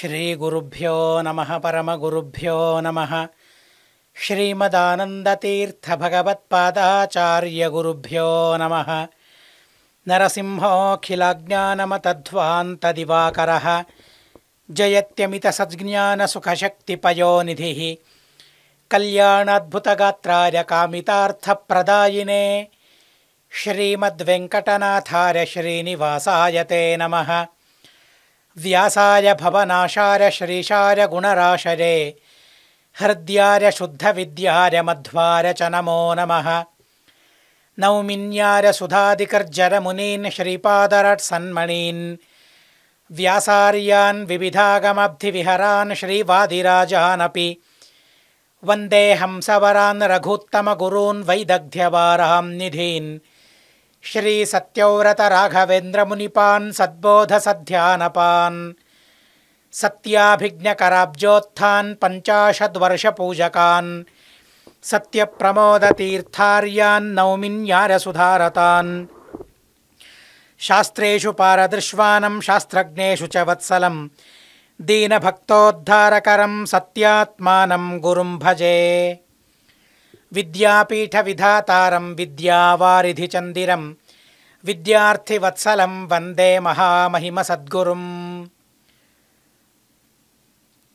శ్రీగురుభ్యో నమః పరమగురుభ్యో నమః శ్రీమదానందతీర్థభగవత్పాదాచార్యగురుభ్యో నమః నరసింహోऽఖిలజ్ఞానమతధ్వాन्तదివాకరः జయత్యమితసజ్ఞానసుఖశక్తిపయోనిధిः కళ్యాణాద్భుతగాత్రాయ కామితార్థప్రదాయినే శ్రీమద్వెంకటనాథాయ శ్రీనివాసాయ తే నమః వ్యాసాయ భవనాశాయ శ్రీశాయ గుణరాశరే హృద్యాయ శుద్ధవిద్యాయ మధ్వాయ చ నమో నమః నౌమిన్యాయ సుధాదికర్జరమునీన్ శ్రీపాదరట్సన్మణీన్ వ్యాసార్యాన్ వివిధాగమబ్ధివిహరాన్ శ్రీవాదిరాజానపి వందే హంసవరాన్ రఘుత్తమగురూన్ వైదగ్ధ్యవారాం నిధీన్ శ్రీ సత్యవ్రత రాఘవేంద్రమునిపాన్ సద్బోధసధ్యానపాన్ సత్యాభిజ్ఞకరాబ్జోత్థాన్ పంచాశద్వర్షపూజకాన్ సత్యప్రమోదతీర్థార్యాన్ నౌమిన్యారసుధారతాన్ శాస్త్రేషు పారదృశ్వానం శాస్త్రజ్ఞేషు చ వత్సలం దీనభక్తోద్ధారకరం సత్యాత్మానం గురుం భజే విద్యాపీఠవిధాతారం విద్యావారిధిచందిరం విద్యార్థివత్సలం వందే మహామహిమసద్గురుం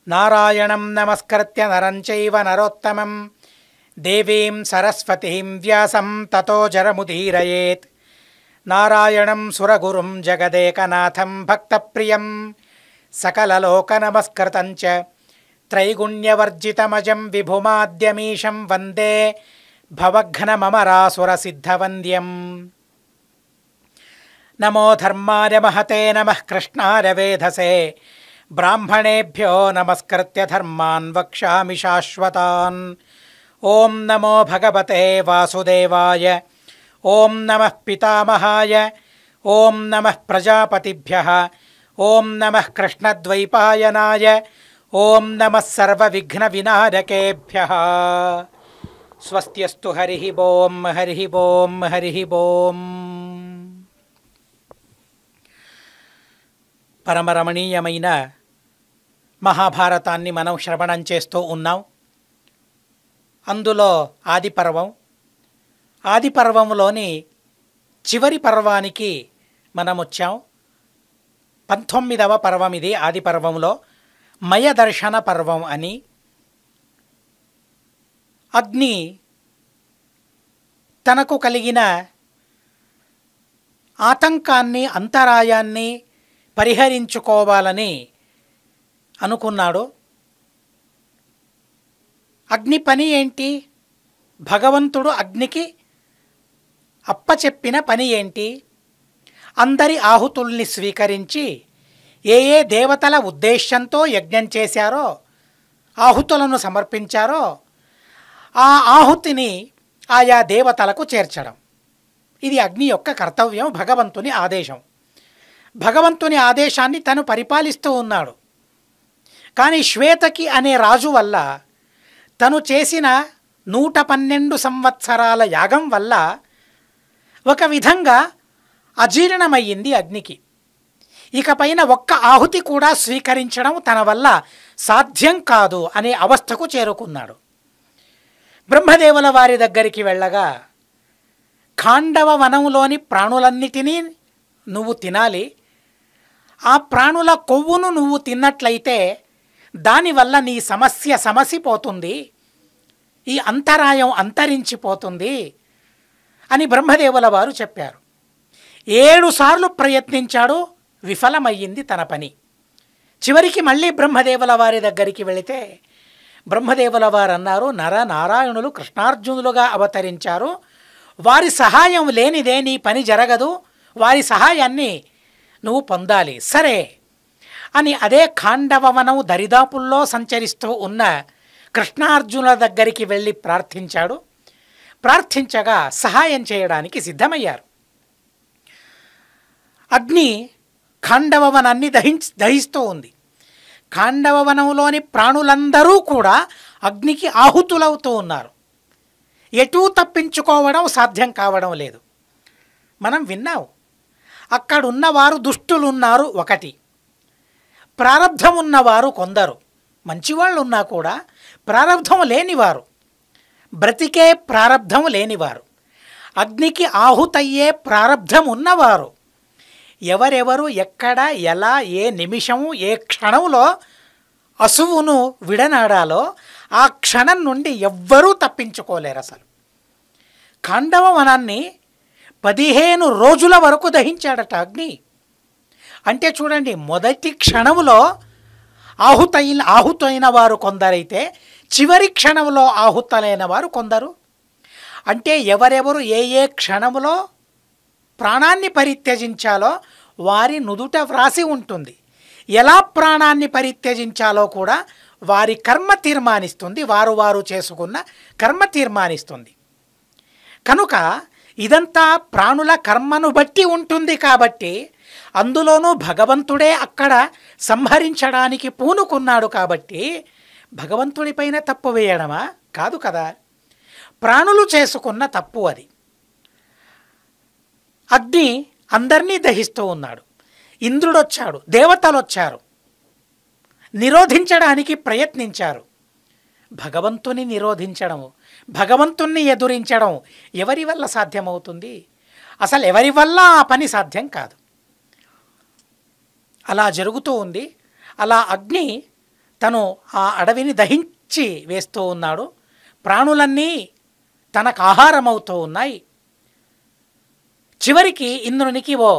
నారాయణం నమస్కృత్య నరం చైవ నరోత్తమం దేవీం సరస్వతీం వ్యాసం తతో జరముదీరయేత్ నారాయణం సురగురుం జగదేకనాథం భక్తప్రియం సకలలోకనమస్కృతం చ త్రైగుణ్యవర్జితమజం విభుమాద్యమీశం వందే భవఘ్నమమరాసురసిద్ధవంద్యం నమో ధర్మాయ మహతే నమః కృష్ణాయ వేధసే బ్రాహ్మణేభ్యో నమస్కృత్య ధర్మాన్ వక్ష్యామి శాశ్వతాన్ ఓం నమో భగవతే వాసుదేవాయ ఓం నమః పితామహాయ ఓం నమః ప్రజాపతిభ్యః ఓం నమః కృష్ణద్వైపాయనాయ ఓం నమః సర్వవిఘ్నవినాశకేభ్యః స్వస్త్యస్తు హరి ఓం హరి ఓం హరి ఓం. పరమరమణీయమైన మహాభారతాన్ని మనం శ్రవణం చేస్తూ ఉన్నాం. అందులో ఆది పర్వంలోని చివరి పర్వానికి మనం వచ్చాం. 19వ పర్వం ఇది. ఆది పర్వంలో మయదర్శన పర్వం అని. అగ్ని తనకు కలిగిన ఆతంకాన్ని అంతరాయాన్ని పరిహరించుకోవాలని అనుకున్నాడు. అగ్ని పని ఏంటి? భగవంతుడు అగ్నికి అప్పచెప్పిన పని ఏంటి? అందరి ఆహుతుల్ని స్వీకరించి ఏ దేవతల ఉద్దేశ్యంతో యజ్ఞం చేశారో, ఆహుతులను సమర్పించారో ఆ ఆహుతిని ఆయా దేవతలకు చేర్చడం. ఇది అగ్ని యొక్క కర్తవ్యం, భగవంతుని ఆదేశం. భగవంతుని ఆదేశాన్ని తను పరిపాలిస్తూ ఉన్నాడు. కానీ శ్వేతకి అనే రాజు వల్ల, తను చేసిన 112 సంవత్సరాల యాగం వల్ల ఒక విధంగా అజీర్ణమయ్యింది అగ్నికి. ఇకపైన ఒక్క ఆహుతి కూడా స్వీకరించడం తన వల్ల సాధ్యం కాదు అనే అవస్థకు చేరుకున్నాడు. బ్రహ్మదేవుల వారి దగ్గరికి వెళ్ళగా, ఖాండవ వనంలోని ప్రాణులన్నిటినీ నువ్వు తినాలి, ఆ ప్రాణుల కొవ్వును నువ్వు తిన్నట్లయితే దానివల్ల నీ సమస్య సమసిపోతుంది, ఈ అంతరాయం అంతరించిపోతుంది అని బ్రహ్మదేవుల వారు చెప్పారు. 7 సార్లు ప్రయత్నించాడు, విఫలమయ్యింది తన పని. చివరికి మళ్ళీ బ్రహ్మదేవుల వారి దగ్గరికి వెళితే బ్రహ్మదేవుల వారు అన్నారు, నారాయణులు కృష్ణార్జునులుగా అవతరించారు, వారి సహాయం లేనిదే నీ పని జరగదు, వారి సహాయాన్ని నువ్వు పొందాలి. సరే అని అదే ఖాండవవనం దరిదాపుల్లో సంచరిస్తూ ఉన్న కృష్ణార్జునుల దగ్గరికి వెళ్ళి ప్రార్థించాడు. ప్రార్థించగా సహాయం చేయడానికి సిద్ధమయ్యారు. అగ్ని ఖాండవవనాన్ని దహిస్తూ ఉంది. ఖాండవవనంలోని ప్రాణులందరూ కూడా అగ్నికి ఆహుతులవుతూ ఉన్నారు. ఎటూ తప్పించుకోవడం సాధ్యం కావడం లేదు. మనం విన్నాం, అక్కడున్నవారు దుష్టులున్నారు ఒకటి, ప్రారబ్ధం ఉన్నవారు కొందరు, మంచివాళ్ళు ఉన్నా కూడా ప్రారబ్ధం లేనివారు, బ్రతికే ప్రారబ్ధం లేనివారు, అగ్నికి ఆహుతయ్యే ప్రారబ్ధం ఉన్నవారు, ఎవరెవరు ఎక్కడ ఎలా ఏ నిమిషము ఏ క్షణంలో అసువును విడనాడాలో ఆ క్షణం నుండి ఎవ్వరూ తప్పించుకోలేరు. అసలు ఖాండవ వనాన్ని 15 రోజుల వరకు దహించాడట అంటే చూడండి, మొదటి క్షణంలో ఆహుతైన వారు కొందరైతే చివరి క్షణంలో ఆహుతలైన వారు కొందరు. అంటే ఎవరెవరు ఏ ఏ క్షణంలో ప్రాణాన్ని పరిత్యజించాలో వారి నుదుట వ్రాసి ఉంటుంది. ఎలా ప్రాణాన్ని పరిత్యజించాలో కూడా వారి కర్మ తీర్మానిస్తుంది, వారు చేసుకున్న కర్మ తీర్మానిస్తుంది. కనుక ఇదంతా ప్రాణుల కర్మను బట్టి ఉంటుంది. కాబట్టి అందులోనూ భగవంతుడే అక్కడ సంహరించడానికి పూనుకున్నాడు. కాబట్టి భగవంతుడిపైన తప్పు వేయడమా? కాదు కదా, ప్రాణులు చేసుకున్న తప్పు అది. అగ్ని అందరినీ దహిస్తూ ఉన్నాడు. ఇంద్రుడు వచ్చాడు, దేవతలు వచ్చారు, నిరోధించడానికి ప్రయత్నించారు. భగవంతుని నిరోధించడం, భగవంతుణ్ణి ఎదురించడం ఎవరి వల్ల సాధ్యమవుతుంది? అసలు ఎవరి వల్ల ఆ పని సాధ్యం కాదు. అలా జరుగుతూ ఉంది. అలా అగ్ని తను ఆ అడవిని దహించి వేస్తూ ఉన్నాడు. ప్రాణులన్నీ తనకు ఆహారమవుతూ ఉన్నాయి. చివరికి ఇంద్రునికి ఓ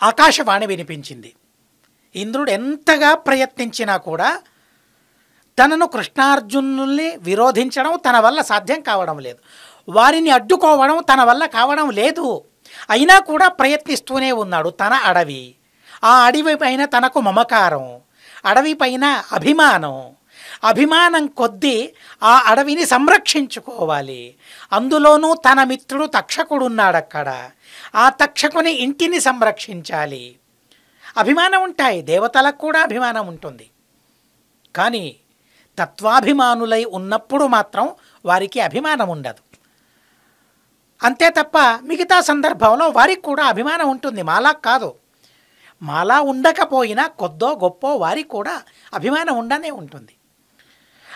ఆకాశవాణి వినిపించింది. ఇంద్రుడు ఎంతగా ప్రయత్నించినా కూడా తనను కృష్ణార్జునుల్ని విరోధించడం తన వల్ల సాధ్యం కావడం లేదు, వారిని అడ్డుకోవడం తన వల్ల కావడం లేదు. అయినా కూడా ప్రయత్నిస్తూనే ఉన్నాడు. తన అడవి, ఆ అడవి పైన తనకు మమకారం, అడవి పైన అభిమానం కొద్దీ ఆ అడవిని సంరక్షించుకోవాలి. అందులోనూ తన మిత్రుడు తక్షకుడు ఉన్నాడు అక్కడ, ఆ తక్షకుని ఇంటిని సంరక్షించాలి. అభిమానం ఉంటాయి, దేవతలకు కూడా అభిమానం ఉంటుంది. కానీ తత్వాభిమానులై ఉన్నప్పుడు మాత్రం వారికి అభిమానం ఉండదు. అంతే తప్ప మిగతా సందర్భంలో వారికి కూడా అభిమానం ఉంటుంది. మాలా కాదు, మాలా ఉండకపోయినా కొద్దో గొప్పో వారికి కూడా అభిమానం ఉండనే ఉంటుంది.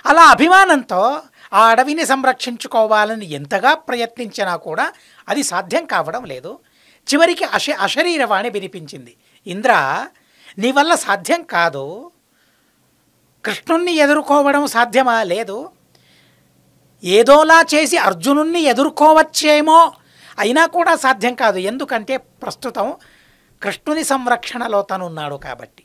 అలా అభిమానంతో ఆ అడవిని సంరక్షించుకోవాలని ఎంతగా ప్రయత్నించినా కూడా అది సాధ్యం కావడం లేదు. చివరికి అశరీరవాణి వినిపించింది. ఇంద్ర, నీ వల్ల సాధ్యం కాదు, కృష్ణుణ్ణి ఎదుర్కోవడం సాధ్యమా? లేదు. ఏదోలా చేసి అర్జునుణ్ణి ఎదుర్కోవచ్చేమో, అయినా కూడా సాధ్యం కాదు. ఎందుకంటే ప్రస్తుతం కృష్ణుని సంరక్షణలో తనున్నాడు కాబట్టి.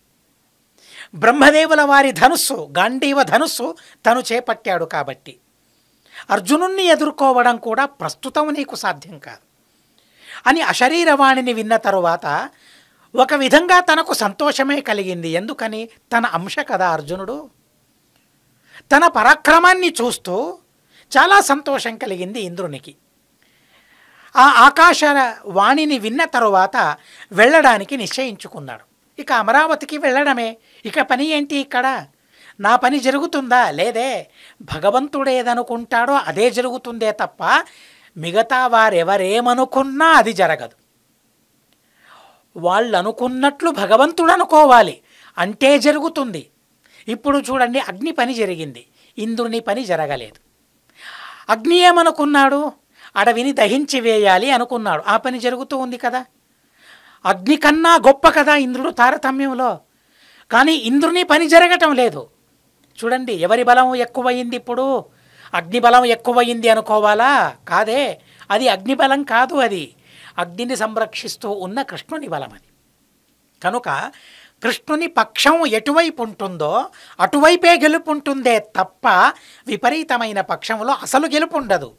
బ్రహ్మదేవుల వారి ధనుస్సు, గాంధీవ ధనుస్సు తను చేపట్టాడు కాబట్టి అర్జునుణ్ణి ఎదుర్కోవడం కూడా ప్రస్తుతం నీకు సాధ్యం కాదు అని అశరీరవాణిని విన్న తరువాత ఒక విధంగా తనకు సంతోషమే కలిగింది. ఎందుకని? తన అంశ కదా అర్జునుడు. తన పరాక్రమాన్ని చూస్తూ చాలా సంతోషం కలిగింది ఇంద్రునికి. ఆ ఆకాశ వాణిని విన్న తరువాత వెళ్ళడానికి నిశ్చయించుకున్నాడు. ఇక అమరావతికి వెళ్ళడమే. ఇక పని ఏంటి ఇక్కడ? నా పని జరుగుతుందా? లేదే. భగవంతుడేదనుకుంటాడో అదే జరుగుతుందే తప్ప మిగతా వారెవరేమనుకున్నా అది జరగదు. వాళ్ళు అనుకున్నట్లు భగవంతుడు అనుకోవాలి, అంటే జరుగుతుంది. ఇప్పుడు చూడండి, అగ్ని పని జరిగింది, ఇంద్రుని పని జరగలేదు. అగ్ని ఏమనుకున్నాడు? అడవిని దహించి వేయాలి అనుకున్నాడు. ఆ పని జరుగుతూ ఉంది కదా. అగ్ని కన్నా గొప్ప కదా ఇంద్రుడు తారతమ్యంలో. కానీ ఇంద్రుని పని జరగటం లేదు. చూడండి, ఎవరి బలం ఎక్కువయింది ఇప్పుడు? అగ్ని బలం ఎక్కువయింది అనుకోవాలా? కాదే, అది అగ్ని బలం కాదు, అది అగ్నిని సంరక్షిస్తూ ఉన్న కృష్ణుని బలం అది. కనుక కృష్ణుని పక్షం ఎటువైపు ఉంటుందో అటువైపే గెలుపుంటుందే తప్ప విపరీతమైన పక్షంలో అసలు గెలుపుండదు.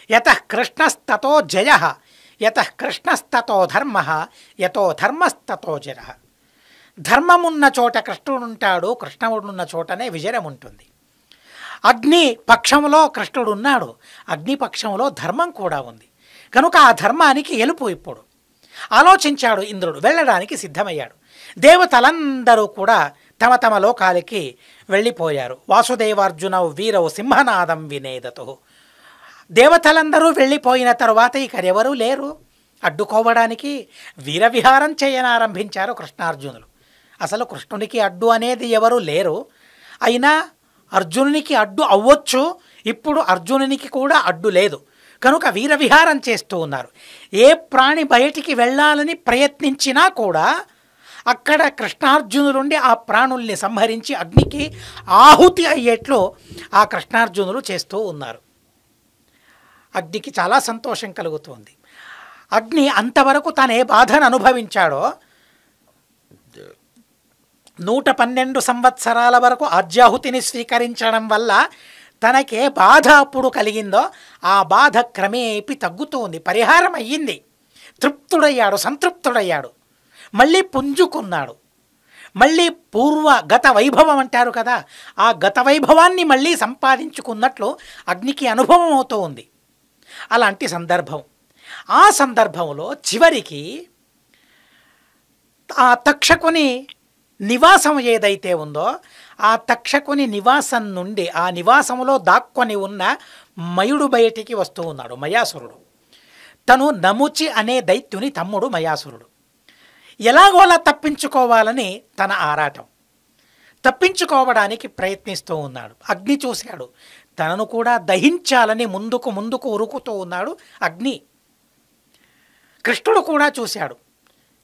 యతః కృష్ణస్తతో జయః, యతః కృష్ణస్తతో ధర్మః, యతో ధర్మస్తతో జయః. ధర్మమున్న చోట కృష్ణుడుంటాడు, కృష్ణుడున్న చోటనే విజయం ఉంటుంది. అగ్ని పక్షంలో కృష్ణుడున్నాడు, అగ్ని పక్షంలో ధర్మం కూడా ఉంది. కనుక ఆ ధర్మానికి గెలుపు ఇప్పుడు. ఆలోచించాడు ఇంద్రుడు, వెళ్ళడానికి సిద్ధమయ్యాడు. దేవతలందరూ కూడా తమ తమ లోకాలకి వెళ్ళిపోయారు. వాసుదేవార్జునౌ వీరౌ సింహనాదం వినేదతు. దేవతలందరూ వెళ్ళిపోయిన తరువాత ఇక ఎవరూ లేరు అడ్డుకోవడానికి. వీరవిహారం చేయనారంభించారు కృష్ణార్జునులు. అసలు కృష్ణునికి అడ్డు అనేది ఎవరు లేరు. అయినా అర్జునునికి అడ్డు అవ్వచ్చు. ఇప్పుడు అర్జునునికి కూడా అడ్డు లేదు కనుక వీరవిహారం చేస్తూ ఉన్నారు. ఏ ప్రాణి బయటికి వెళ్ళాలని ప్రయత్నించినా కూడా అక్కడ కృష్ణార్జునులుండి ఆ ప్రాణుల్ని సంహరించి అగ్నికి ఆహుతి అయ్యేట్లు ఆ కృష్ణార్జునులు చేస్తూ ఉన్నారు. అగ్నికి చాలా సంతోషం కలుగుతుంది. అగ్ని అంతవరకు తనే బాధను అనుభవించాడో 112 సంవత్సరాల వరకు ఆజ్యాహుతిని స్వీకరించడం వల్ల తనకే బాధ అప్పుడు కలిగిందో ఆ బాధ క్రమేపీ తగ్గుతోంది, పరిహారం అయ్యింది. తృప్తుడయ్యాడు, సంతృప్తుడయ్యాడు, మళ్ళీ పుంజుకున్నాడు. మళ్ళీ గత వైభవం అంటారు కదా, ఆ గత వైభవాన్ని మళ్ళీ సంపాదించుకున్నట్లు అగ్నికి అనుభవం అవుతూ ఉంది. అలాంటి సందర్భం. ఆ సందర్భంలో చివరికి ఆ తక్షకుని నివాసం ఏదైతే ఉందో ఆ తక్షకుని నివాసం నుండి ఆ నివాసంలో దాక్కొని ఉన్న మయుడు బయటికి వస్తూ ఉన్నాడు, మయాసురుడు. తను నముచి అనే దైత్యుని తమ్ముడు మయాసురుడు. ఎలాగోలా తప్పించుకోవాలని తన ఆరాటం. తప్పించుకోవడానికి ప్రయత్నిస్తూ ఉన్నాడు. అగ్ని చూశాడు, తనను కూడా దహించాలని ముందుకు ఉరుకుతూ ఉన్నాడు అగ్ని. కృష్ణుడు కూడా చూశాడు,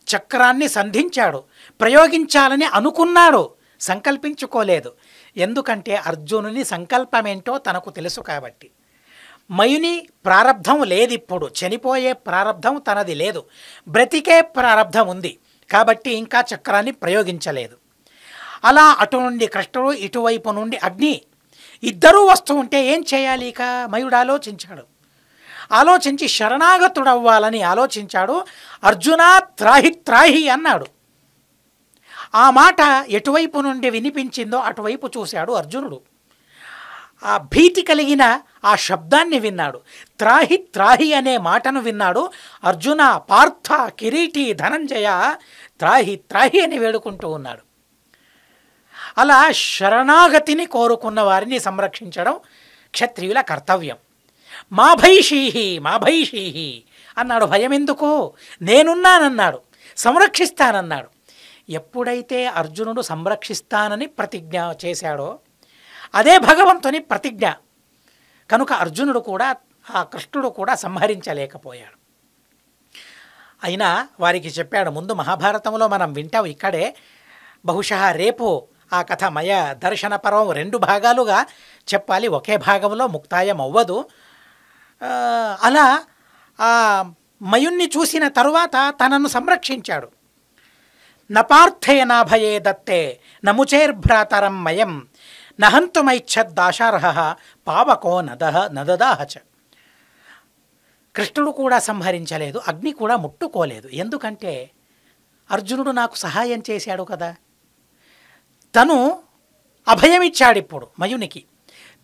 చక్రాన్ని సంధించాడు, ప్రయోగించాలని అనుకున్నాడు, సంకల్పించుకోలేదు. ఎందుకంటే అర్జునుని సంకల్పమేంటో తనకు తెలుసు కాబట్టి. మయుని ప్రారబ్ధం లేదిప్పుడు, చనిపోయే ప్రారబ్ధం తనది లేదు, బ్రతికే ప్రారబ్ధం ఉంది కాబట్టి ఇంకా చక్రాన్ని ప్రయోగించలేదు. అలా అటు నుండి కృష్ణుడు, ఇటువైపు నుండి అగ్ని, ఇద్దరూ వస్తూ ఉంటే ఏం చేయాలి? ఇక మయుడు ఆలోచించి శరణాగతుడవ్వాలని ఆలోచించాడు. అర్జున త్రాహి త్రాహి అన్నాడు. ఆ మాట ఎటువైపు నుండి వినిపించిందో అటువైపు చూశాడు అర్జునుడు. ఆ భీతి కలిగిన ఆ శబ్దాన్ని విన్నాడు, త్రాహి త్రాహి అనే మాటను విన్నాడు. అర్జున, పార్థ, కిరీటి, ధనంజయ త్రాహి త్రాహి అని వేడుకుంటూ ఉన్నాడు. అలా శరణాగతిని కోరుకున్న వారిని సంరక్షించడం క్షత్రియుల కర్తవ్యం. మా భైషీహి అన్నాడు. భయం ఎందుకు, నేనున్నానన్నాడు, సంరక్షిస్తానన్నాడు. ఎప్పుడైతే అర్జునుడు సంరక్షిస్తానని ప్రతిజ్ఞ చేశాడో అదే భగవంతుని ప్రతిజ్ఞ కనుక అర్జునుడు కూడా ఆ కృష్ణుడు కూడా సంహరించలేకపోయాడు. అయినా వారికి చెప్పాడు. ముందు మహాభారతంలో మనం వింటాం, ఇక్కడే బహుశా రేపు ఆ కథ మయ దర్శన పర్వం 2 భాగాలుగా చెప్పాలి, ఒకే భాగంలో ముక్తాయం అవ్వదు. అలా ఆ మయుణ్ణి చూసిన తరువాత తనను సంరక్షించాడు. నపార్థే నాభయే దత్తే నముచేర్భ్రాతరం మయం నహంతుమైచ్ఛద్దాశార్హ పావకో నదదాహచ. కృష్ణుడు కూడా సంహరించలేదు, అగ్ని కూడా ముట్టుకోలేదు. ఎందుకంటే అర్జునుడు నాకు సహాయం చేశాడు కదా. తను అభయమిచ్చాడు ఇప్పుడు మయునికి.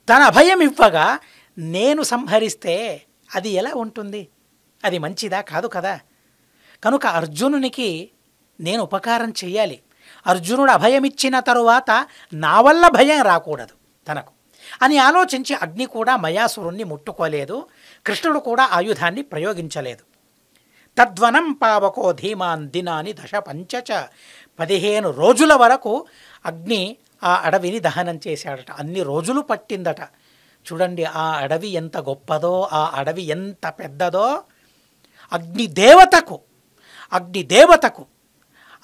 తన అభయం ఇవ్వగా నేను సంహరిస్తే అది ఎలా ఉంటుంది? అది మంచిదా? కాదు కదా. కనుక అర్జునునికి నేను ఉపకారం చెయ్యాలి. అర్జునుడు అభయమిచ్చిన తరువాత నా వల్ల భయం రాకూడదు తనకు అని ఆలోచించి అగ్ని కూడా మయాసురుణ్ణి ముట్టుకోలేదు, కృష్ణుడు కూడా ఆయుధాన్ని ప్రయోగించలేదు. తద్వనం పావకో ధీమాన్ దినాని దశ పంచచ 15 రోజుల వరకు అగ్ని ఆ అడవిని దహనం చేశాడట. అన్ని రోజులు పట్టిందట. చూడండి ఆ అడవి ఎంత గొప్పదో, ఆ అడవి ఎంత పెద్దదో. అగ్నిదేవతకు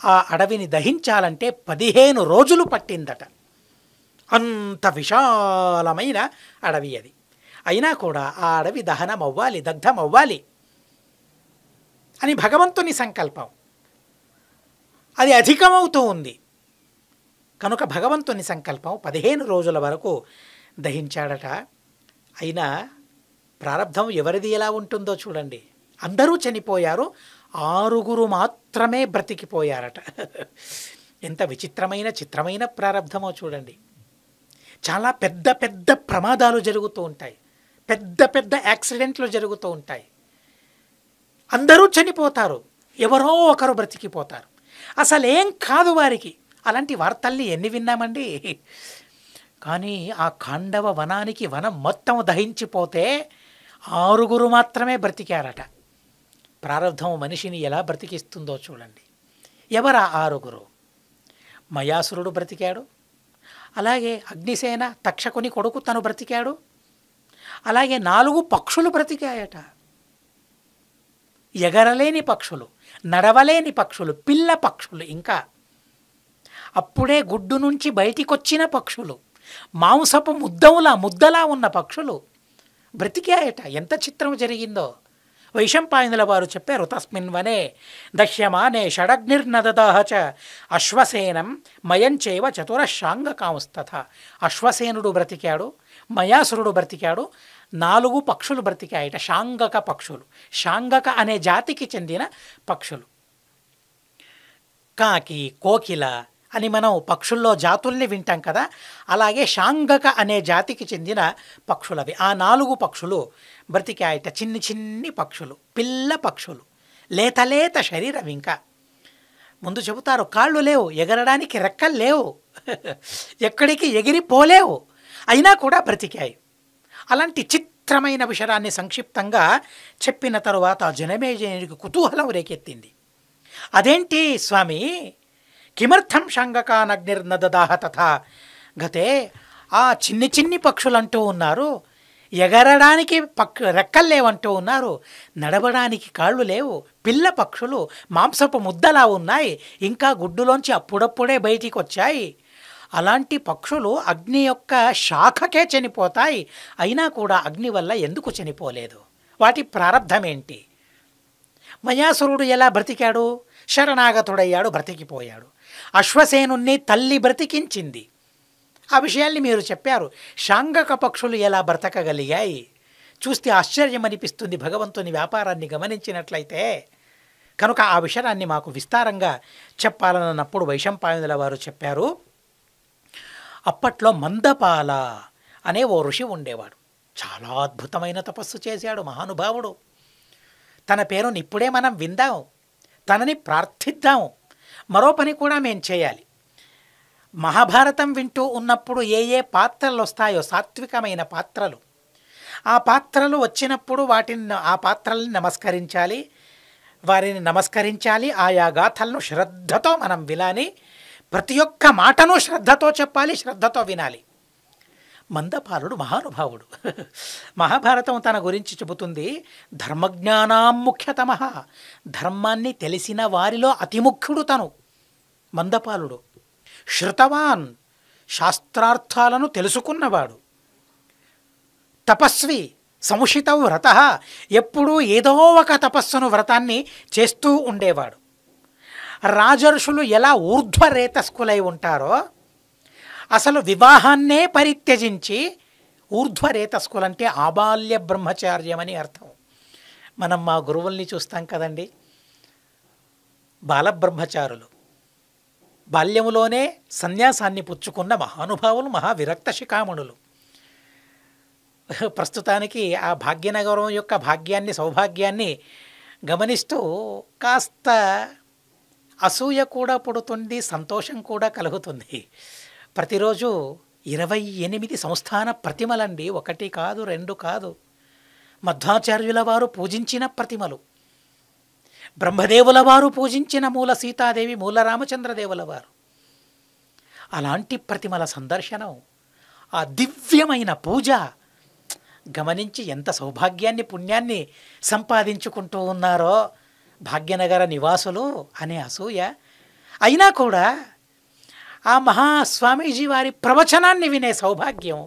ఆ అడవిని దహించాలంటే 15 రోజులు పట్టిందట. అంత విశాలమైన అడవి అది. అయినా కూడా ఆ అడవి దహనం అవ్వాలి, దగ్ధం అవ్వాలి అని భగవంతుని సంకల్పం. అది అధికమవుతూ ఉంది కనుక భగవంతుని సంకల్పం 15 రోజుల వరకు దహించాడట. అయినా ప్రారబ్ధం ఎవరిది ఎలా ఉంటుందో చూడండి. అందరూ చనిపోయారు, 6 మాత్రమే బ్రతికిపోయారట. ఎంత చిత్రమైన ప్రారబ్ధమో చూడండి. చాలా పెద్ద ప్రమాదాలు జరుగుతూ ఉంటాయి, పెద్ద యాక్సిడెంట్లు జరుగుతూ ఉంటాయి. అందరూ చనిపోతారు, ఎవరో ఒకరు బ్రతికిపోతారు. అసలేం కాదు వారికి. అలాంటి వార్తల్ని ఎన్ని విన్నామండి. కానీ ఆ ఖాండవ వనానికి వనం మొత్తం దహించిపోతే 6 మాత్రమే బ్రతికారట. ప్రారబ్ధం మనిషిని ఎలా బ్రతికిస్తుందో చూడండి. ఎవరా 6? మయాసురుడు బ్రతికాడు. అలాగే అగ్నిసేన తక్షకుని కొడుకు తను బ్రతికాడు. అలాగే 4 పక్షులు బ్రతికాయట. ఎగరలేని పక్షులు, నడవలేని పక్షులు, పిల్ల పక్షులు, ఇంకా అప్పుడే గుడ్డు నుంచి బయటికొచ్చిన పక్షులు, మాంసపు ముద్దలా ఉన్న పక్షులు బ్రతికాయట. ఎంత చిత్రం జరిగిందో వైశంపాయనుల వారు చెప్పారు. తస్మిన్ వనే దహ్యమానే షడగ్నిర్నదదాహ చ అశ్వసేనం మయంచేవ చతురశాంగకాంస్తథ. అశ్వసేనుడు బ్రతికాడు, మయాసురుడు బ్రతికాడు, 4 పక్షులు బ్రతికాయట. శాంగక పక్షులు, శాంగక అనే జాతికి చెందిన పక్షులు. కాకి, కోకిల అని మనం పక్షుల్లో జాతుల్ని వింటాం కదా, అలాగే శాంగక అనే జాతికి చెందిన పక్షులవి. ఆ 4 పక్షులు బ్రతికాయట. చిన్ని పక్షులు, పిల్ల పక్షులు, లేత శరీరం. ఇంకా ముందు చెబుతారు కాళ్ళు లేవు, ఎగరడానికి రెక్కలు లేవు, ఎక్కడికి ఎగిరిపోలేవు, అయినా కూడా బ్రతికాయి. అలాంటి చిత్రమైన విషయాన్ని సంక్షిప్తంగా చెప్పిన తరువాత జనమేజయునికి కుతూహలం రేకెత్తింది. అదేంటి స్వామి, కిమర్థం శాంగకానగ్నిర్నదదాహ తథా గతే? ఆ చిన్ని పక్షులు అంటూ ఉన్నారు, ఎగరడానికి రెక్కలు లేవంటూ ఉన్నారు, నడవడానికి కాళ్ళు లేవు, పిల్ల పక్షులు మాంసపు ముద్దలా ఉన్నాయి, ఇంకా గుడ్డులోంచి అప్పుడప్పుడే బయటికి వచ్చాయి. అలాంటి పక్షులు అగ్ని యొక్క శాఖకే చనిపోతాయి, అయినా కూడా అగ్ని వల్ల ఎందుకు చనిపోలేదు? వాటి ప్రారంధం ఏంటి? మయాసురుడు ఎలా బ్రతికాడు? శరణాగతుడయ్యాడు, బ్రతికిపోయాడు. అశ్వసేనుణ్ణి తల్లి బ్రతికించింది. ఆ విషయాల్ని మీరు చెప్పారు. శాంగక పక్షులు ఎలా బ్రతకగలిగాయి? చూస్తే ఆశ్చర్యం అనిపిస్తుంది భగవంతుని వ్యాపారాన్ని గమనించినట్లయితే. కనుక ఆ విషయాన్ని మాకు విస్తారంగా చెప్పాలన్నప్పుడు వైశంపాయనుల వారు చెప్పారు. అప్పట్లో మందపాల అనే ఓ ఋషి ఉండేవాడు. చాలా అద్భుతమైన తపస్సు చేశాడు మహానుభావుడు. తన పేరుని ఇప్పుడే మనం విందాం, తనని ప్రార్థిద్దాం. మరో పని కూడా మేం చేయాలి. మహాభారతం వింటూ ఉన్నప్పుడు ఏ పాత్రలు వస్తాయో, సాత్వికమైన పాత్రలు, ఆ పాత్రలు వచ్చినప్పుడు ఆ పాత్రల్ని నమస్కరించాలి, వారిని నమస్కరించాలి. ఆయా గాథలను శ్రద్ధతో మనం వినాలి. ప్రతి ఒక్క మాటను శ్రద్ధతో చెప్పాలి, శ్రద్ధతో వినాలి. మందపాలుడు మహానుభావుడు. మహాభారతం తన గురించి చెబుతుంది. ధర్మజ్ఞానాం ముఖ్యతమ, ధర్మాన్ని తెలిసిన వారిలో అతి ముఖ్యుడు తను మందపాలుడు. శృతవాన్, శాస్త్రార్థాలను తెలుసుకున్నవాడు. తపస్వి, సంశిత వ్రత, ఎప్పుడూ ఏదో ఒక తపస్సును వ్రతాన్ని చేస్తూ ఉండేవాడు. రాజర్షులు ఎలా ఊర్ధ్వరేతస్కులై ఉంటారో, అసలు వివాహాన్నే పరిత్యజించి, ఊర్ధ్వరేతస్కులంటే ఆబాల్య బ్రహ్మచార్యం అని అర్థం. మనం మా గురువుల్ని చూస్తాం కదండి, బాలబ్రహ్మచారులు, బాల్యములోనే సన్యాసాన్ని పుచ్చుకున్న మహానుభావులు, మహావిరక్త శిఖామణులు. ప్రస్తుతానికి ఆ భాగ్యనగరం యొక్క భాగ్యాన్ని, సౌభాగ్యాన్ని గమనిస్తూ కాస్త అసూయ కూడా పుడుతుంది, సంతోషం కూడా కలుగుతుంది. ప్రతిరోజు 28 సంస్థాన ప్రతిమలండి, 1 కాదు 2 కాదు. మధ్వాచార్యుల వారు పూజించిన ప్రతిమలు, బ్రహ్మదేవుల వారు పూజించిన మూల సీతాదేవి, మూల రామచంద్రదేవుల వారు. అలాంటి ప్రతిమల సందర్శనం, ఆ దివ్యమైన పూజ గమనించి ఎంత సౌభాగ్యాన్ని, పుణ్యాన్ని సంపాదించుకుంటూ ఉన్నారో భాగ్యనగర నివాసులు అనే అసూయ. అయినా కూడా ఆ మహాస్వామీజీ వారి ప్రవచనాన్ని వినే సౌభాగ్యం,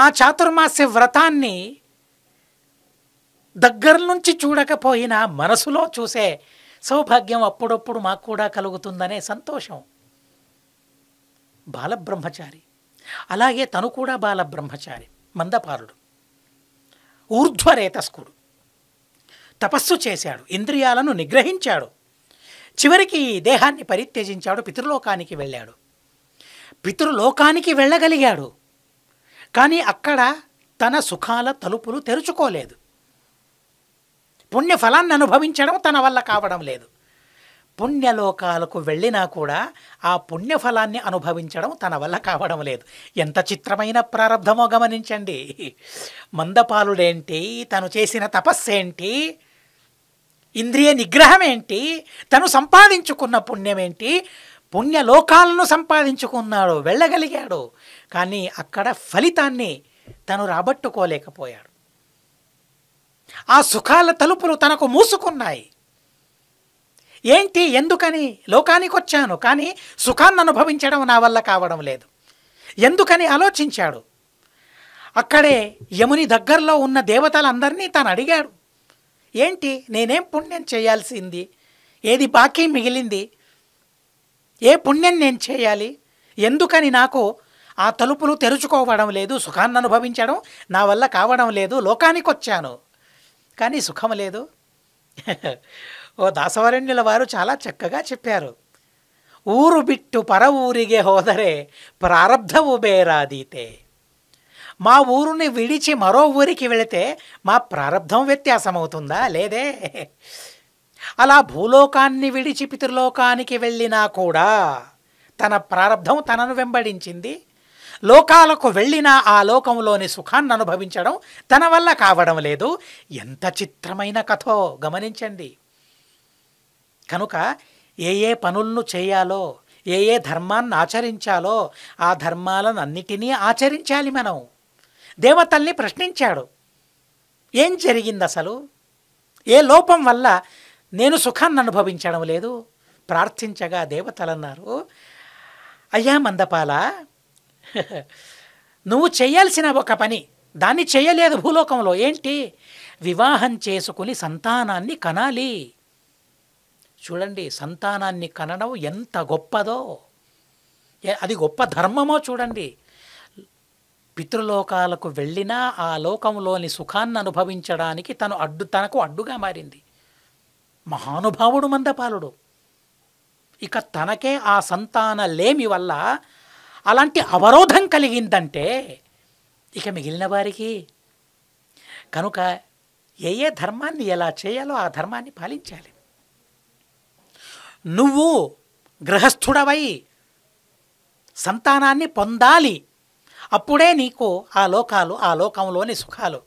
ఆ చాతుర్మాస్య వ్రతాన్ని దగ్గర నుంచి చూడకపోయినా మనసులో చూసే సౌభాగ్యం అప్పుడప్పుడు మాకు కూడా కలుగుతుందనే సంతోషం. బాలబ్రహ్మచారి, అలాగే తను కూడా బాలబ్రహ్మచారి మందపాలుడు. ఊర్ధ్వరేతస్కుడు, తపస్సు చేశాడు, ఇంద్రియాలను నిగ్రహించాడు, చివరికి దేహాన్ని పరిత్యజించాడు, పితృలోకానికి వెళ్ళాడు. పితృలోకానికి వెళ్ళగలిగాడు, కానీ అక్కడ తన సుఖాల తలుపులు తెరుచుకోలేదు. పుణ్యఫలాన్ని అనుభవించడం తన వల్ల కావడం లేదు. పుణ్యలోకాలకు వెళ్ళినా కూడా ఆ పుణ్యఫలాన్ని అనుభవించడం తన వల్ల కావడం లేదు. ఎంత చిత్రమైన ప్రారంధమో గమనించండి. మందపాలుడేంటి, తను చేసిన తపస్సేంటి, ఇంద్రియ నిగ్రహం ఏంటి, తను సంపాదించుకున్న పుణ్యమేంటి, పుణ్యలోకాలను సంపాదించుకున్నాడు, వెళ్ళగలిగాడు. కానీ అక్కడ ఫలితాన్ని తను రాబట్టుకోలేకపోయాడు. ఆ సుఖాల తలుపులు తనకు మూసుకున్నాయి. ఏంటి, ఎందుకని? లోకానికి వచ్చాను కానీ సుఖాన్ని అనుభవించడం నా వల్ల కావడం లేదు. ఎందుకని ఆలోచించాడు. అక్కడే యముని దగ్గరలో ఉన్న దేవతలందరినీ తను అడిగాడు, ఏంటి నేనేం పుణ్యం చేయాల్సింది, ఏది బాకీ మిగిలింది, ఏ పుణ్యం నేను చేయాలి, ఎందుకని నాకు ఆ తలుపులు తెరుచుకోవడం లేదు, సుఖాన్ని అనుభవించడం నా వల్ల కావడం లేదు, లోకానికి వచ్చాను కానీ సుఖం లేదు. ఓ దాసవరణ్యుల వారు చాలా చక్కగా చెప్పారు. ఊరు బిట్టు పర ఊరిగే హోదరే ప్రారబ్ధవు బేరాదీతే. మా ఊరుని విడిచి మరో ఊరికి వెళితే మా ప్రారబ్ధం వ్యత్యాసమవుతుందా? లేదే. అలా భూలోకాన్ని విడిచి పితృలోకానికి వెళ్ళినా కూడా తన ప్రారబ్ధం తనను వెంబడించింది. లోకాలకు వెళ్ళినా ఆ లోకంలోని సుఖాన్ని అనుభవించడం తన వల్ల కావడం లేదు. ఎంత చిత్రమైన కథో గమనించండి. కనుక ఏ ఏ పనులను చేయాలో, ఏ ఏ ధర్మాన్ని ఆచరించాలో ఆ ధర్మాలను అన్నిటినీ ఆచరించాలి మనం. దేవతల్ని ప్రశ్నించాడు, ఏం జరిగింది అసలు, ఏ లోపం వల్ల నేను సుఖాన్ని అనుభవించడం లేదు? ప్రార్థించగా దేవతలన్నారు, అయ్యా మందపాల, నువ్వు చేయాల్సిన ఒక పని దాన్ని చేయలేదు భూలోకంలో. ఏంటి? వివాహం చేసుకుని సంతానాన్ని కనాలి. చూడండి, సంతానాన్ని కనడం ఎంత గొప్పదో, అది గొప్ప ధర్మమో చూడండి. పితృలోకాలకు వెళ్ళినా ఆ లోకంలోని సుఖాన్ని అనుభవించడానికి తనకు అడ్డుగా మారింది. మహానుభావుడు మందపాలుడు. ఇక తనకే ఆ సంతాన లేమి వల్ల అలాంటి అవరోధం కలిగిందంటే ఇక మిగిలిన వారికి. కనుక ఏ ఏ ధర్మాన్ని ఎలా చేయాలో ఆ ధర్మాన్ని పాలించాలి. నువ్వు గృహస్థుడవై సంతానాన్ని పొందాలి, అప్పుడే నీకు ఆ లోకంలోని సుఖాలు.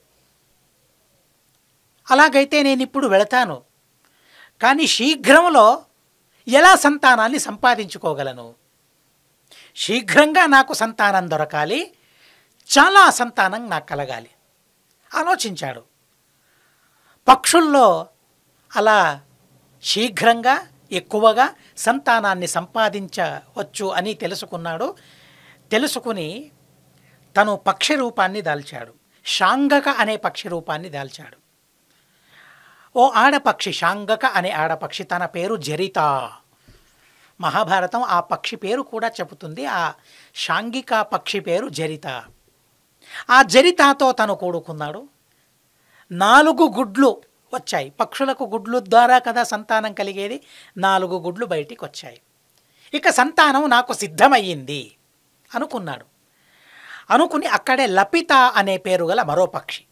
అలాగైతే నేను ఇప్పుడు వెళతాను, కానీ శీఘ్రంలో ఎలా సంతానాన్ని సంపాదించుకోగలను? శీఘ్రంగా నాకు సంతానం దొరకాలి, చాలా సంతానం నాకు కలగాలి ఆలోచించాడు. పక్షుల్లో అలా శీఘ్రంగా ఎక్కువగా సంతానాన్ని సంపాదించవచ్చు అని తెలుసుకున్నాడు. తెలుసుకుని తను పక్షి రూపాన్ని దాల్చాడు. శాంగక అనే పక్షి రూపాన్ని దాల్చాడు. ఓ ఆడపక్షి, శాంగక అనే ఆడపక్షి, తన పేరు జరిత. మహాభారతం ఆ పక్షి పేరు కూడా చెబుతుంది. ఆ శాంగిక పక్షి పేరు జరిత. ఆ జరితాతో తను కూడుకున్నాడు. 4 గుడ్లు వచ్చాయి. పక్షులకు గుడ్లు ద్వారా కదా సంతానం కలిగేది. 4 గుడ్లు బయటికి వచ్చాయి. ఇక సంతానం నాకు సిద్ధమయ్యింది అనుకున్నాడు. అనుకుని అక్కడే లపిత అనే పేరు గల మరో పక్షి.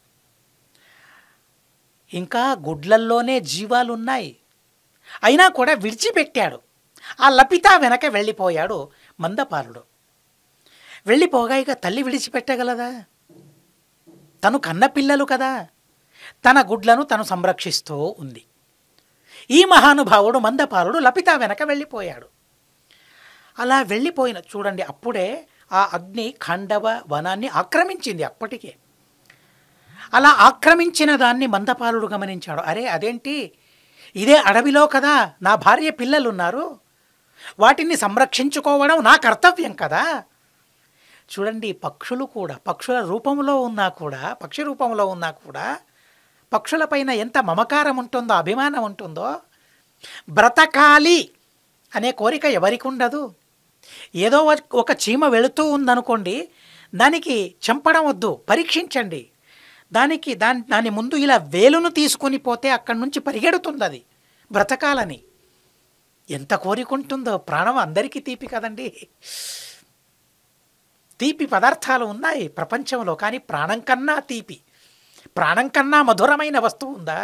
ఇంకా గుడ్లల్లోనే జీవాలు ఉన్నాయి, అయినా కూడా విడిచిపెట్టాడు. ఆ లపిత వెనక వెళ్ళిపోయాడు మందపాలుడు. వెళ్ళిపోగా ఇక తల్లి విడిచిపెట్టగలదా? తను కన్న పిల్లలు కదా, తన గుడ్లను తను సంరక్షిస్తూ ఉంది. ఈ మహానుభావుడు మందపాలుడు లపిత వెనక వెళ్ళిపోయాడు. అలా వెళ్ళిపోయిన చూడండి, అప్పుడే ఆ అగ్ని ఖండవ వనాన్ని ఆక్రమించింది. అప్పటికే అలా ఆక్రమించిన దాన్ని మందపాలుడు గమనించాడు. అరే అదేంటి, ఇదే అడవిలో కదా నా భార్య పిల్లలున్నారు, వాటిని సంరక్షించుకోవడం నా కర్తవ్యం కదా. చూడండి, పక్షులు కూడా పక్షుల రూపంలో ఉన్నా కూడా, పక్షి రూపంలో ఉన్నా కూడా పక్షులపైన ఎంత మమకారం ఉంటుందో, అభిమానం ఉంటుందో. బ్రతకాలి అనే కోరిక ఎవరికి ఉండదు? ఏదో ఒక చీమ వెళుతూ ఉందనుకోండి, దానికి చంపడం వద్దు, పరీక్షించండి. దాని ముందు ఇలా వేలును తీసుకొని పోతే అక్కడి నుంచి పరిగెడుతుంది అది బ్రతకాలని. ఎంత కోరికుంటుందో. ప్రాణం అందరికీ తీపి కదండి. తీపి పదార్థాలు ఉన్నాయి ప్రపంచంలో, కానీ ప్రాణం కన్నా తీపి, ప్రాణం కన్నా మధురమైన వస్తువు ఉందా?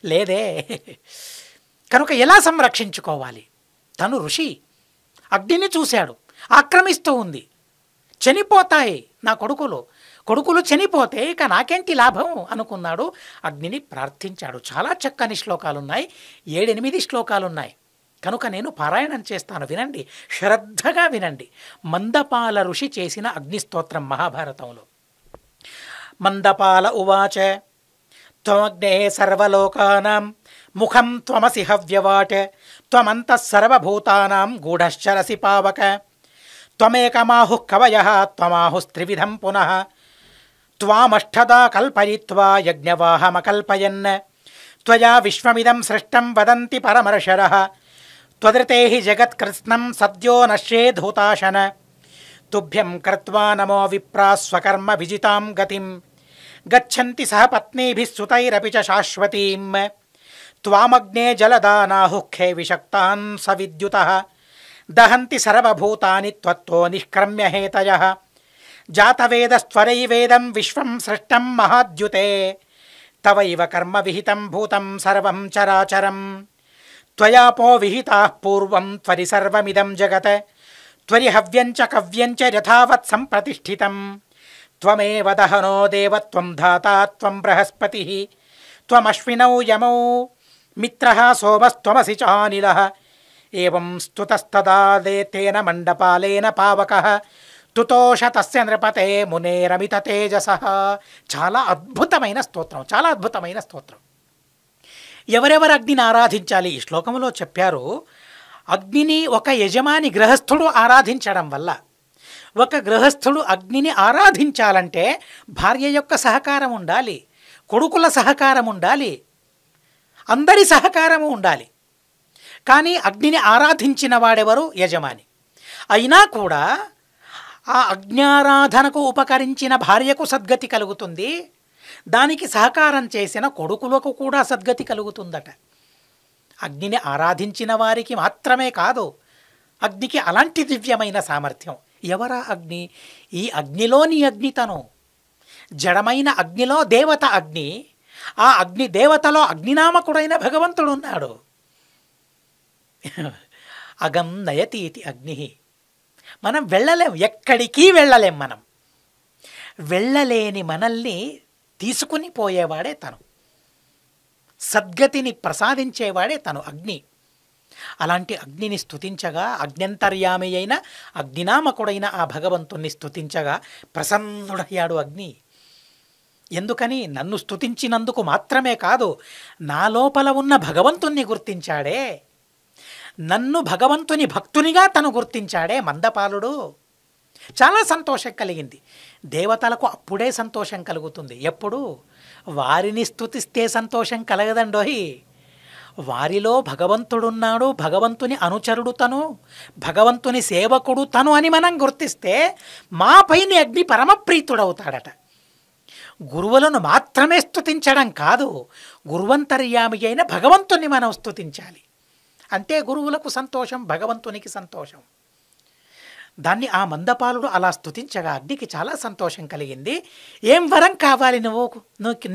లేదే. కనుక ఎలా సంరక్షించుకోవాలి? తను ఋషి, అగ్నిని చూశాడు, ఆక్రమిస్తూ ఉంది. చనిపోతాయి నా కొడుకులు చనిపోతే ఇక నాకేంటి లాభం అనుకున్నాడు. అగ్నిని ప్రార్థించాడు. చాలా చక్కని శ్లోకాలున్నాయి, 7-8 శ్లోకాలున్నాయి. కనుక నేను పారాయణం చేస్తాను, వినండి, శ్రద్ధగా వినండి. మందపాల ఋషి చేసిన అగ్నిస్తోత్రం మహాభారతంలో. మందపాల ఉవాచ త్వమగ్నే సర్వలోకానాం ముఖం త్వమసి హవ్యవాట్ త్వమంతః సర్వభూతానాం గూఢశ్చరసి పావక త్వమేకమాహుః కవయః త్వమాహుస్త్రివిధం పునః త్వామష్టదా కల్పయిత్వా యజ్ఞవాహమకల్పయన్ త్వయా విశ్వమిదం సృష్టం వదంతి పరమర్షరః త్వదృతే హి జగత్కృత్స్నం సద్యో నశ్యేద్ధూతాశన తుభ్యం కృత్వా నమో విప్రా స్వకర్మ విజితాం గతిం గచ్చంతి సహ పత్నీభిః సుతైరపి చ శాశ్వతీం త్వామగ్నే జలదానాహుః విషక్తాన్ సవిద్యుతః దహంతి సర్వభూతాని త్వత్తో నిష్క్రమ్య హేతయః జాతవేదస్త్వరైవేదం విశ్వం సృష్టం మహాద్యుతే తవైవ కర్మ విహితం భూతం సర్వం చరాచరం త్వయాపో విహితాః పూర్వం త్వరి సర్వమిదం జగత్ త్వరి హవ్యంచ కవ్యంచ యథావత్ సంప్రతిష్ఠితం త్వమేవ దహనో దేవ త్వం ధాతా త్వం బృహస్పతిః త్వమశ్వినౌ యమౌ మిత్రః సోమస్త్వమసి చానిలః ఏవం స్తుతస్తదా తేన మండపాలేన పావకః తుతోష తస్య నృపతే మునేరమిత తేజసః. చాలా అద్భుతమైన స్తోత్రం, చాలా అద్భుతమైన స్తోత్రం. ఎవరెవరు అగ్నిని ఆరాధించాలి ఈ శ్లోకంలో చెప్పారు. అగ్నిని ఒక యజమాని గృహస్థుడు ఆరాధించడం వల్ల, ఒక గృహస్థుడు అగ్నిని ఆరాధించాలంటే భార్య యొక్క సహకారం ఉండాలి, కొడుకుల సహకారం ఉండాలి, అందరి సహకారము ఉండాలి. కానీ అగ్నిని ఆరాధించిన వాడెవరు? యజమాని. అయినా కూడా ఆ అగ్నారాధనకు ఉపకరించిన భార్యకు సద్గతి కలుగుతుంది, దానికి సహకారం చేసిన కొడుకులకు కూడా సద్గతి కలుగుతుందట. అగ్నిని ఆరాధించిన వారికి మాత్రమే కాదు, అగ్నికి అలాంటి దివ్యమైన సామర్థ్యం. ఎవరా అగ్ని? ఈ అగ్నిలోని అగ్నితను, జడమైన అగ్నిలో దేవత అగ్ని, ఆ అగ్ని దేవతలో అగ్నినామకుడైన భగవంతుడు ఉన్నాడు. అగం నయతీతి అగ్ని. మనం వెళ్ళలేం, ఎక్కడికి వెళ్ళలేం. మనం వెళ్ళలేని మనల్ని తీసుకుని పోయేవాడే తను, సద్గతిని ప్రసాదించేవాడే తను అగ్ని. అలాంటి అగ్నిని స్తుతించగా, అగ్నంతర్యామి అయిన అగ్నినామకుడైన ఆ భగవంతుణ్ణి స్తుతించగా ప్రసన్నుడయ్యాడు అగ్ని. ఎందుకని? నన్ను స్తుతించినందుకు మాత్రమే కాదు, నా లోపల ఉన్న భగవంతుణ్ణి గుర్తించాడే, నన్ను భగవంతుని భక్తునిగా తను గుర్తించాడే మందపాలుడు. చాలా సంతోషం కలిగింది. దేవతలకు అప్పుడే సంతోషం కలుగుతుంది. ఎప్పుడు? వారిని స్తుతిస్తే సంతోషం కలగదండోయ్. వారిలో భగవంతుడున్నాడు, భగవంతుని అనుచరుడు తను, భగవంతుని సేవకుడు తను అని మనం గుర్తిస్తే మాపైన అగ్ని పరమప్రీతుడవుతాడట. గురువులను మాత్రమే స్తుతించడం కాదు, గురువంతర్యామి అయిన భగవంతుని మనం స్తుతించాలి. అంటే గురువులకు సంతోషం, భగవంతునికి సంతోషం. దాన్ని ఆ మందపాలుడు అలా స్తుతించగా అగ్నికి చాలా సంతోషం కలిగింది. ఏం వరం కావాలి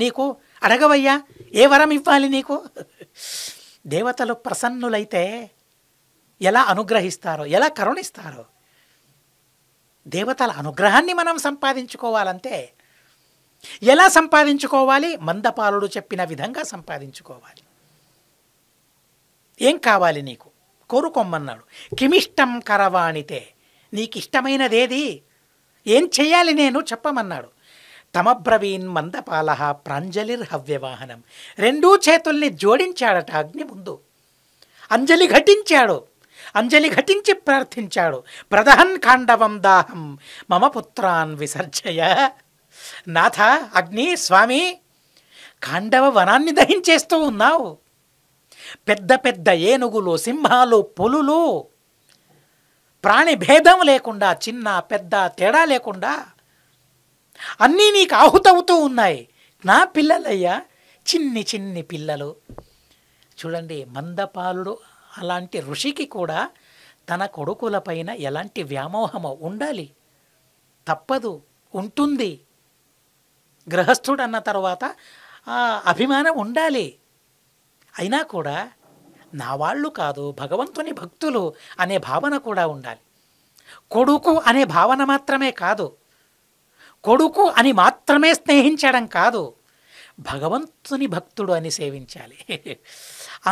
నీకు అడగవయ్యా, ఏ వరం ఇవ్వాలి నీకు? దేవతలు ప్రసన్నులైతే ఎలా అనుగ్రహిస్తారో, ఎలా కరుణిస్తారో. దేవతల అనుగ్రహాన్ని మనం సంపాదించుకోవాలంతే. ఎలా సంపాదించుకోవాలి? మందపాలుడు చెప్పిన విధంగా సంపాదించుకోవాలి. ఏం కావాలి నీకు? కోరుకోమన్నాడు. కిమిష్టం కరవాణితే, నీకిష్టమైనదేది, ఏం చెయ్యాలి నేను చెప్పమన్నాడు. తమబ్రవీన్ మందపాల ప్రాంజలిర్హవ్యవాహనం. రెండూ చేతుల్ని జోడించాడట అగ్ని ముందు, అంజలి ఘటించాడు. అంజలి ఘటించి ప్రార్థించాడు. ప్రదహన్ ఖాండవం దాహం మమ పుత్రాన్ విసర్జయ. నాథ అగ్ని స్వామి, ఖాండవ వనాన్ని దహించేస్తూ ఉన్నావు. పెద్ద పెద్ద ఏనుగులు, సింహాలు, పులులు, ప్రాణి భేదం లేకుండా, చిన్న పెద్ద తేడా లేకుండా అన్నీ నీకు ఆహుతవుతూ ఉన్నాయి. నా పిల్లలయ్యా, చిన్ని చిన్ని పిల్లలు. చూడండి, మందపాలుడు అలాంటి ఋషికి కూడా తన కొడుకులపైన ఎలాంటి వ్యామోహమో ఉండాలి, తప్పదు, ఉంటుంది. గృహస్థుడు అన్న తర్వాత అభిమానం ఉండాలి. అయినా కూడా నా వాళ్ళు కాదు, భగవంతుని భక్తులు అనే భావన కూడా ఉండాలి. కొడుకు అనే భావన మాత్రమే కాదు, కొడుకు అని మాత్రమే స్నేహించడం కాదు, భగవంతుని భక్తుడు అని సేవించాలి.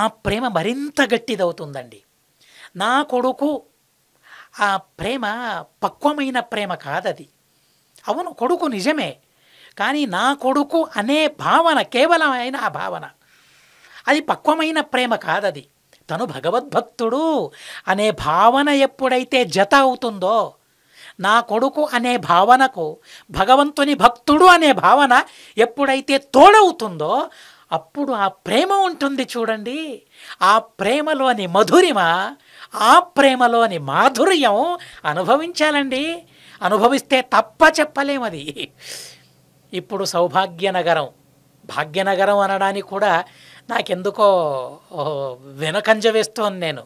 ఆ ప్రేమ మరింత గట్టిదవుతుందండి. నా కొడుకు ఆ ప్రేమ పక్వమైన ప్రేమ కాదది. అవును, కొడుకు నిజమే, కానీ నా కొడుకు అనే భావన కేవలమైన ఆ భావన, అది పక్వమైన ప్రేమ కాదది. తను భగవద్భక్తుడు అనే భావన ఎప్పుడైతే జత అవుతుందో, నా కొడుకు అనే భావనకు భగవంతుని భక్తుడు అనే భావన ఎప్పుడైతే తోడవుతుందో అప్పుడు ఆ ప్రేమ ఉంటుంది చూడండి. ఆ ప్రేమలోని మధురిమ, ఆ ప్రేమలోని మాధుర్యం అనుభవించాలండి. అనుభవిస్తే తప్ప చెప్పలేమది. ఇప్పుడు సౌభాగ్యనగరం, భాగ్యనగరం అనడానికి కూడా నాకెందుకో వెనకంజ వేస్తోంది నేను.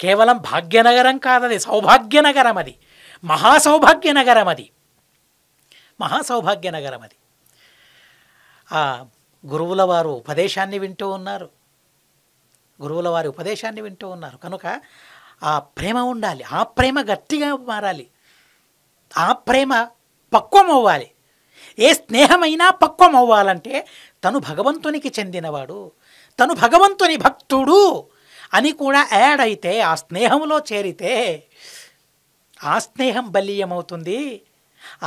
కేవలం భాగ్యనగరం కాదది, సౌభాగ్యనగరం, అది మహాసౌభాగ్యనగరం, అది మహాసౌభాగ్యనగరం. అది ఆ గురువుల వారు ఉపదేశాన్ని వింటూ ఉన్నారు, గురువుల వారి ఉపదేశాన్ని వింటూ ఉన్నారు. కనుక ఆ ప్రేమ ఉండాలి, ఆ ప్రేమ గట్టిగా మారాలి, ఆ ప్రేమ పక్వం అవ్వాలి. ఏ స్నేహమైనా పక్వం అవ్వాలంటే తను భగవంతునికి చెందినవాడు, తను భగవంతుని భక్తుడు అని కూడా యాడ్ అయితే, ఆ స్నేహంలో చేరితే ఆ స్నేహం బలీయమవుతుంది.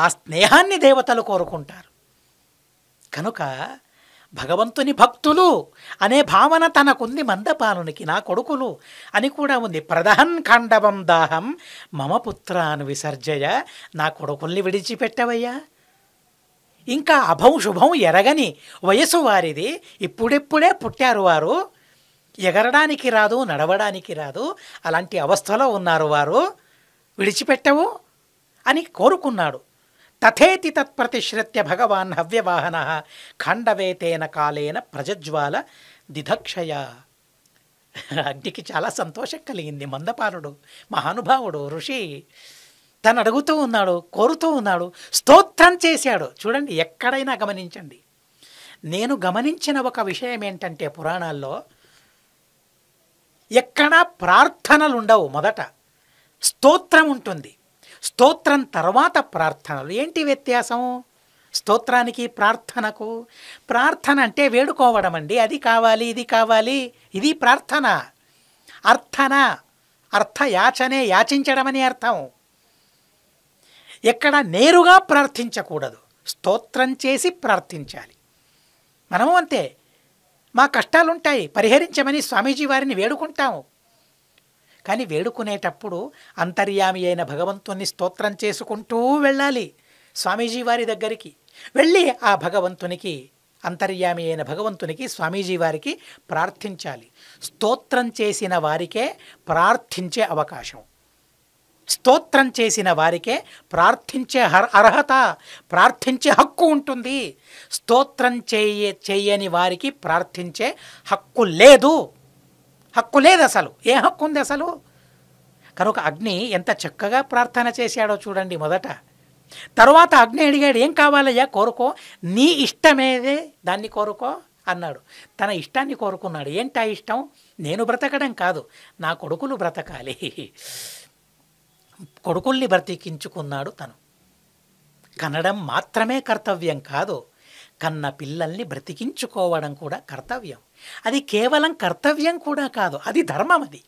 ఆ స్నేహాన్ని దేవతలు కోరుకుంటారు. కనుక భగవంతుని భక్తులు అనే భావన తనకుంది మందపాలునికి, నా కొడుకులు అని కూడా ఉంది. ప్రదహన్ ఖండవం దాహం మమ పుత్రాను విసర్జయ, నా కొడుకుల్ని విడిచిపెట్టవయ్యా. ఇంకా అభం శుభం ఎరగని వయసు వారిది, ఇప్పుడెప్పుడే పుట్టారు వారు, ఎగరడానికి రాదు, నడవడానికి రాదు, అలాంటి అవస్థలో ఉన్నారు వారు, విడిచిపెట్టవు అని కోరుకున్నాడు. తథేతి తత్ప్రతిశ్రత్య భగవాన్ హవ్యవాహన ఖండవేతేన కాలేన ప్రజజ్వాల దిధక్షయ. అగ్నికి చాలా సంతోషం కలిగింది. మందపాలుడు మహానుభావుడు ఋషి తను అడుగుతూ ఉన్నాడు, కోరుతూ ఉన్నాడు, స్తోత్రం చేశాడు. చూడండి, ఎక్కడైనా గమనించండి, నేను గమనించిన ఒక విషయం ఏంటంటే పురాణాల్లో ఎక్కడా ప్రార్థనలు ఉండవు, మొదట స్తోత్రం ఉంటుంది, స్తోత్రం తర్వాత ప్రార్థనలు. ఏంటి వ్యత్యాసం స్తోత్రానికి ప్రార్థనకు? ప్రార్థన అంటే వేడుకోవడం అండి, అది కావాలి ఇది కావాలి, ఇది ప్రార్థన. అర్థన, అర్థయాచనే, యాచించడం అని అర్థం. ఎక్కడ నేరుగా ప్రార్థించకూడదు, స్తోత్రం చేసి ప్రార్థించాలి. మనము అంతే, మా కష్టాలుంటాయి పరిహరించమని స్వామీజీ వారిని వేడుకుంటాము, కానీ వేడుకునేటప్పుడు అంతర్యామి అయిన భగవంతుని స్తోత్రం చేసుకుంటూ వెళ్ళాలి. స్వామీజీ వారి దగ్గరికి వెళ్ళి ఆ భగవంతునికి, అంతర్యామి అయిన భగవంతునికి, స్వామీజీ వారికి ప్రార్థించాలి. స్తోత్రం చేసిన వారికే ప్రార్థించే అవకాశం, స్తోత్రం చేసిన వారికే ప్రార్థించే అర్హత, ప్రార్థించే హక్కు ఉంటుంది. స్తోత్రం చేయని వారికి ప్రార్థించే హక్కు లేదు, హక్కు లేదు అసలు. ఏ హక్కు ఉంది అసలు? కనుక అగ్ని ఎంత చక్కగా ప్రార్థన చేశాడో చూడండి మొదట. తరువాత అగ్ని అడిగాడు, ఏం కావాలయ్యా, కోరుకో, నీ ఇష్టమేదే దాన్ని కోరుకో అన్నాడు. తన ఇష్టాన్ని కోరుకున్నాడు. ఏంటా ఇష్టం? నేను బ్రతకడం కాదు, నా కొడుకులు బ్రతకాలి. కొడుకుల్ని బ్రతికించుకున్నాడు తను. కనడం మాత్రమే కర్తవ్యం కాదు, కన్న పిల్లల్ని బ్రతికించుకోవడం కూడా కర్తవ్యం. అది కేవలం కర్తవ్యం కూడా కాదు, అది ధర్మం. అది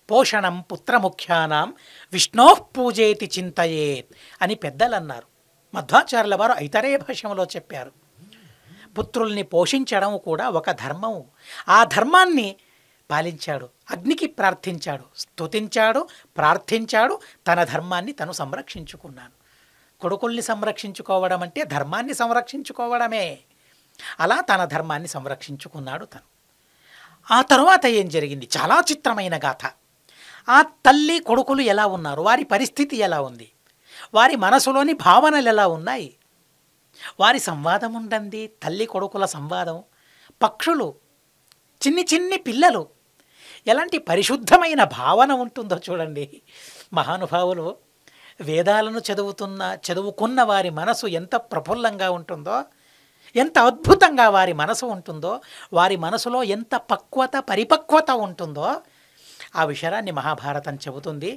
పోషణం పుత్రముఖ్యానాం విష్ణోః పూజేతి చింతయేత్ అని పెద్దలు అన్నారు. మధ్వాచార్యుల వారు ఐతరేయ భాష్యంలో చెప్పారు. పుత్రుల్ని పోషించడం కూడా ఒక ధర్మం. ఆ ధర్మాన్ని పాలించాడు, అగ్నికి ప్రార్థించాడు, స్తుతించాడు, ప్రార్థించాడు, తన ధర్మాన్ని తను సంరక్షించుకున్నాడు. కొడుకుల్ని సంరక్షించుకోవడం అంటే ధర్మాన్ని సంరక్షించుకోవడమే. అలా తన ధర్మాన్ని సంరక్షించుకున్నాడు తను. ఆ తర్వాత ఏం జరిగింది? చాలా చిత్రమైన గాథ. ఆ తల్లి కొడుకులు ఎలా ఉన్నారు, వారి పరిస్థితి ఎలా ఉంది, వారి మనసులోని భావనలు ఎలా ఉన్నాయి, వారి సంవాదం ఉండండి, తల్లి కొడుకుల సంవాదం. పక్షులు, చిన్ని చిన్ని పిల్లలు, ఎలాంటి పరిశుద్ధమైన భావన ఉంటుందో చూడండి. మహానుభావులు వేదాలను చదువుకున్న వారి మనసు ఎంత ప్రఫుల్లంగా ఉంటుందో, ఎంత అద్భుతంగా వారి మనసు ఉంటుందో, వారి మనసులో ఎంత పక్వత పరిపక్వత ఉంటుందో ఆ విషయాన్ని మహాభారతం చెబుతుంది.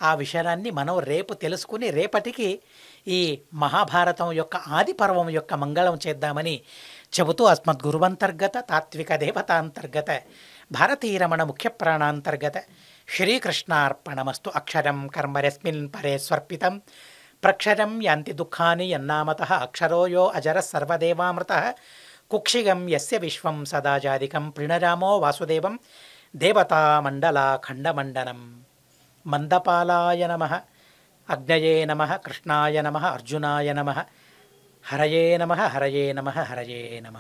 ఆ విషయాన్ని మనం రేపు తెలుసుకుని రేపటికి ఈ మహాభారతం యొక్క ఆది పర్వం యొక్క మంగళం చేద్దామని చెబుతూ అస్మద్గురువంతర్గత తాత్విక దేవతాంతర్గత భారతీరమణ ముఖ్య ప్రాణాంతర్గత శ్రీకృష్ణార్పణమస్తు. అక్షరం కర్మరస్మిన్ పరే స్వర్పితం ప్రక్షరం యాంతి దుఃఖాని యన్నామతః అక్షరో యో అజర సర్వదేవామృత కుక్షిగం యస్య విశ్వం సదా జాదికం ప్రణరామో వాసుదేవం దేవతామండలాఖండమండనం. మందపాలాయ నమః, అగ్నయే నమః, కృష్ణాయ నమః, అర్జునాయ నమః, హరయే నమః, హరయే నమః, హరయే నమః.